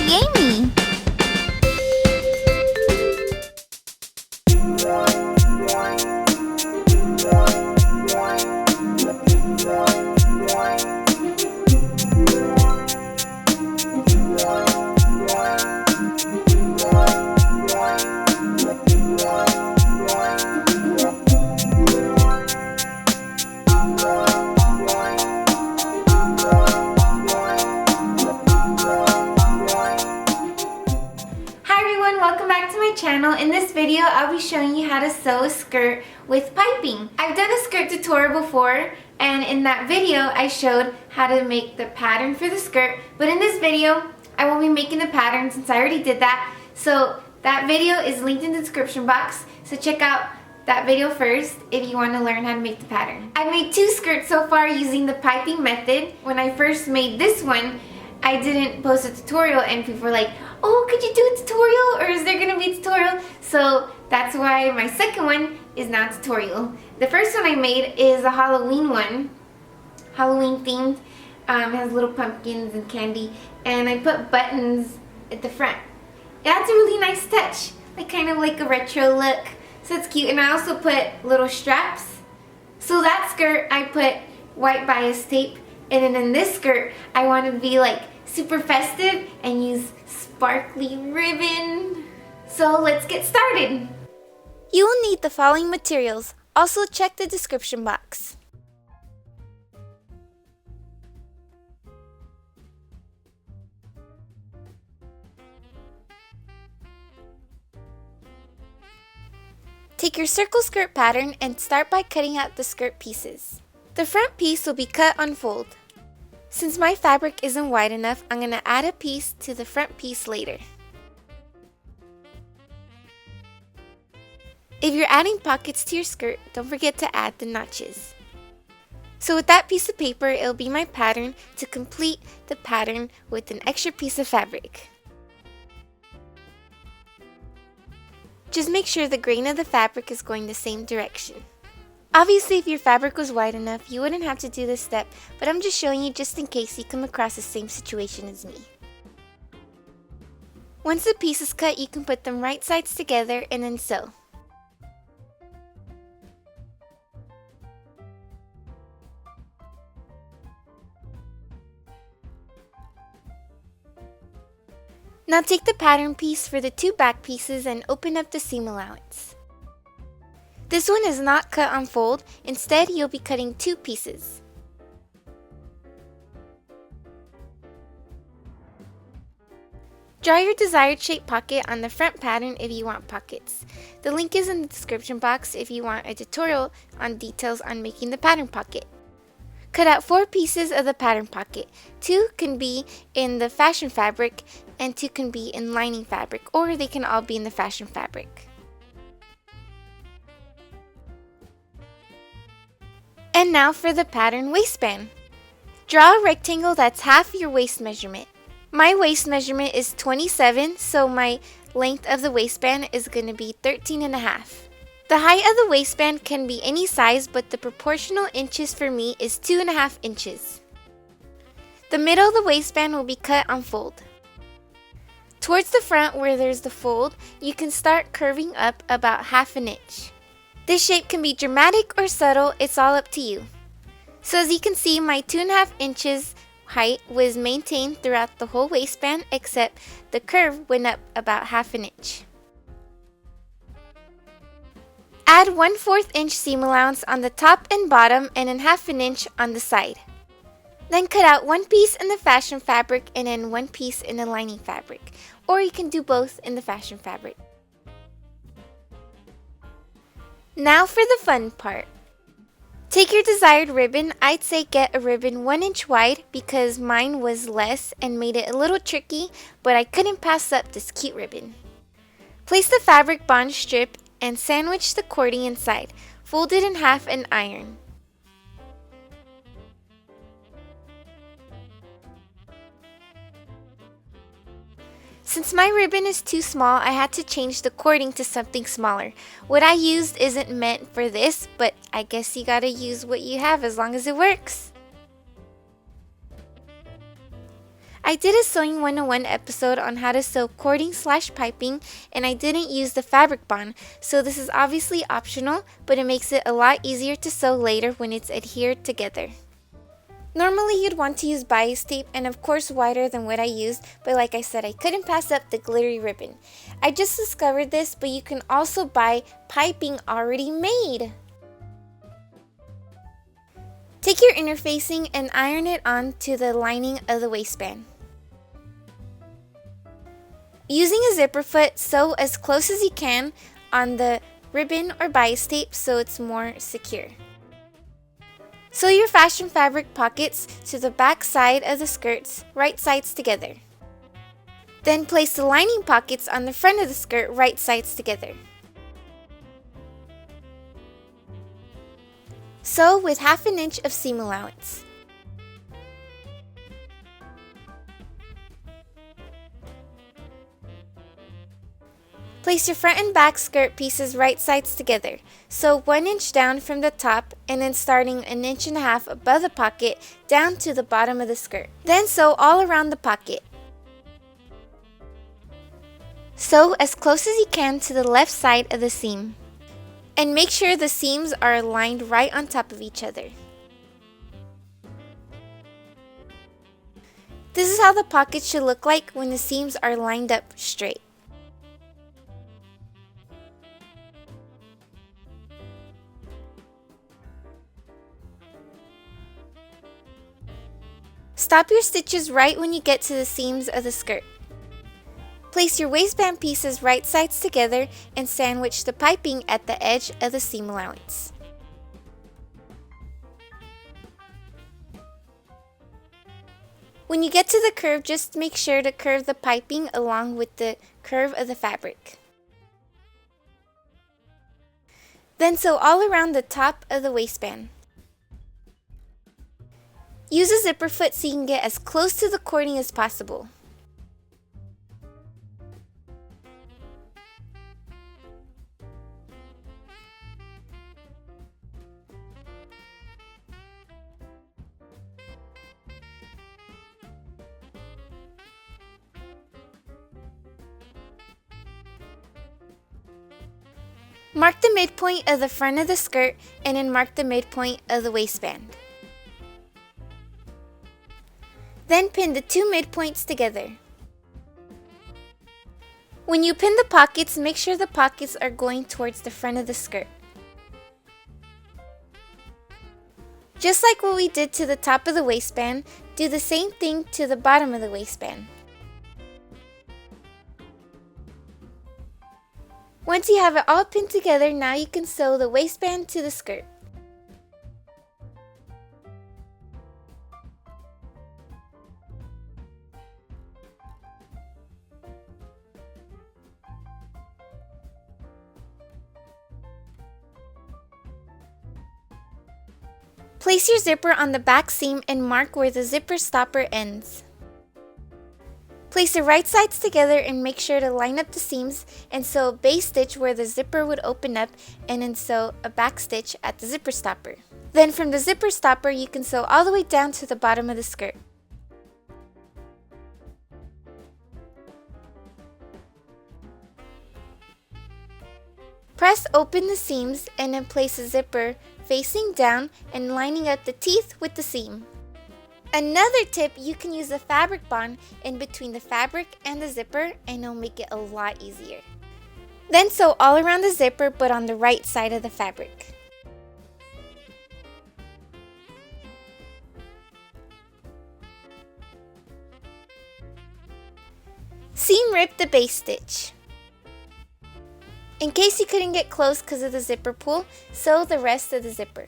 Yay me! Welcome back to my channel. In this video, I'll be showing you how to sew a skirt with piping. I've done a skirt tutorial before, and in that video, I showed how to make the pattern for the skirt. But in this video, I won't be making the pattern since I already did that. So that video is linked in the description box. So check out that video first if you want to learn how to make the pattern. I've made 2 skirts so far using the piping method. When I first made this one, I didn't post a tutorial and people were like, oh, could you do a tutorial, or is there gonna be a tutorial? So that's why my second one is now a tutorial. The first one I made is a Halloween one, Halloween themed. It has little pumpkins and candy, and I put buttons at the front. It adds a really nice touch, like kind of like a retro look, so it's cute. And I also put little straps. So that skirt I put white bias tape, and then in this skirt I wanted to be like super festive and use sparkly ribbon. So let's get started. You will need the following materials. Also check the description box. Take your circle skirt pattern and start by cutting out the skirt pieces. The front piece will be cut on fold. Since my fabric isn't wide enough, I'm going to add a piece to the front piece later. If you're adding pockets to your skirt, don't forget to add the notches. So with that piece of paper, it'll be my pattern to complete the pattern with an extra piece of fabric. Just make sure the grain of the fabric is going the same direction. Obviously, if your fabric was wide enough, you wouldn't have to do this step, but I'm just showing you just in case you come across the same situation as me. Once the piece is cut, you can put them right sides together and then sew. Now take the pattern piece for the 2 back pieces and open up the seam allowance. This one is not cut on fold, instead you'll be cutting 2 pieces. Draw your desired shape pocket on the front pattern if you want pockets. The link is in the description box if you want a tutorial on details on making the pattern pocket. Cut out 4 pieces of the pattern pocket. 2 can be in the fashion fabric and 2 can be in lining fabric, or they can all be in the fashion fabric. And now for the pattern waistband. Draw a rectangle that's half your waist measurement. My waist measurement is 27, so my length of the waistband is going to be 13.5. The height of the waistband can be any size, but the proportional inches for me is 2.5 inches. The middle of the waistband will be cut on fold. Towards the front where there's the fold, you can start curving up about 1/2 inch. This shape can be dramatic or subtle, it's all up to you. So as you can see, my 2.5 inches height was maintained throughout the whole waistband, except the curve went up about 1/2 inch. Add 1/4 inch seam allowance on the top and bottom and then 1/2 inch on the side. Then cut out 1 piece in the fashion fabric and then 1 piece in the lining fabric, or you can do both in the fashion fabric. Now for the fun part. Take your desired ribbon. I'd say get a ribbon 1 inch wide because mine was less and made it a little tricky, but I couldn't pass up this cute ribbon. Place the fabric bond strip and sandwich the cording inside. Fold it in half and iron. Since my ribbon is too small, I had to change the cording to something smaller. What I used isn't meant for this, but I guess you gotta use what you have as long as it works. I did a Sewing 101 episode on how to sew cording/piping, and I didn't use the fabric bond, so this is obviously optional, but it makes it a lot easier to sew later when it's adhered together. Normally you'd want to use bias tape, and of course wider than what I used, but like I said, I couldn't pass up the glittery ribbon. I just discovered this, but you can also buy piping already made. Take your interfacing and iron it onto the lining of the waistband. Using a zipper foot, sew as close as you can on the ribbon or bias tape so it's more secure. Sew your fashion fabric pockets to the back side of the skirts, right sides together. Then place the lining pockets on the front of the skirt, right sides together. Sew with 1/2 inch of seam allowance. Place your front and back skirt pieces right sides together. Sew 1 inch down from the top and then starting 1.5 inches above the pocket down to the bottom of the skirt. Then sew all around the pocket. Sew as close as you can to the left side of the seam. And make sure the seams are aligned right on top of each other. This is how the pocket should look like when the seams are lined up straight. Stop your stitches right when you get to the seams of the skirt. Place your waistband pieces right sides together and sandwich the piping at the edge of the seam allowance. When you get to the curve, just make sure to curve the piping along with the curve of the fabric. Then sew all around the top of the waistband. Use a zipper foot so you can get as close to the cording as possible. Mark the midpoint of the front of the skirt and then mark the midpoint of the waistband. Then pin the 2 midpoints together. When you pin the pockets, make sure the pockets are going towards the front of the skirt. Just like what we did to the top of the waistband, do the same thing to the bottom of the waistband. Once you have it all pinned together, now you can sew the waistband to the skirt. Place your zipper on the back seam and mark where the zipper stopper ends. Place the right sides together and make sure to line up the seams and sew a base stitch where the zipper would open up and then sew a back stitch at the zipper stopper. Then from the zipper stopper you can sew all the way down to the bottom of the skirt. Press open the seams and then place the zipper facing down and lining up the teeth with the seam. Another tip, you can use the fabric bond in between the fabric and the zipper and it'll make it a lot easier. Then sew all around the zipper but on the right side of the fabric. Seam rip the base stitch. In case you couldn't get close because of the zipper pull, sew the rest of the zipper.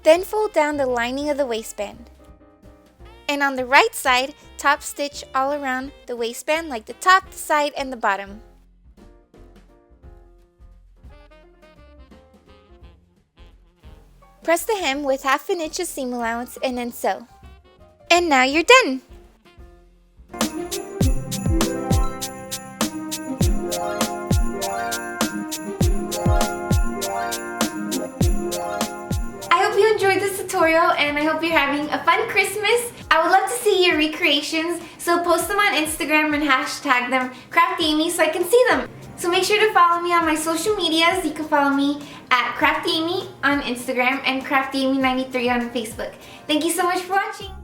Then fold down the lining of the waistband. And on the right side, top stitch all around the waistband like the top, the side, and the bottom. Press the hem with 1/2 inch of seam allowance and then sew. And now you're done! tutorial and I hope you're having a fun Christmas. I would love to see your recreations, so post them on Instagram and hashtag them CraftyAmy so I can see them. So make sure to follow me on my social medias. You can follow me at CraftyAmy on Instagram and CraftyAmy93 on Facebook. Thank you so much for watching.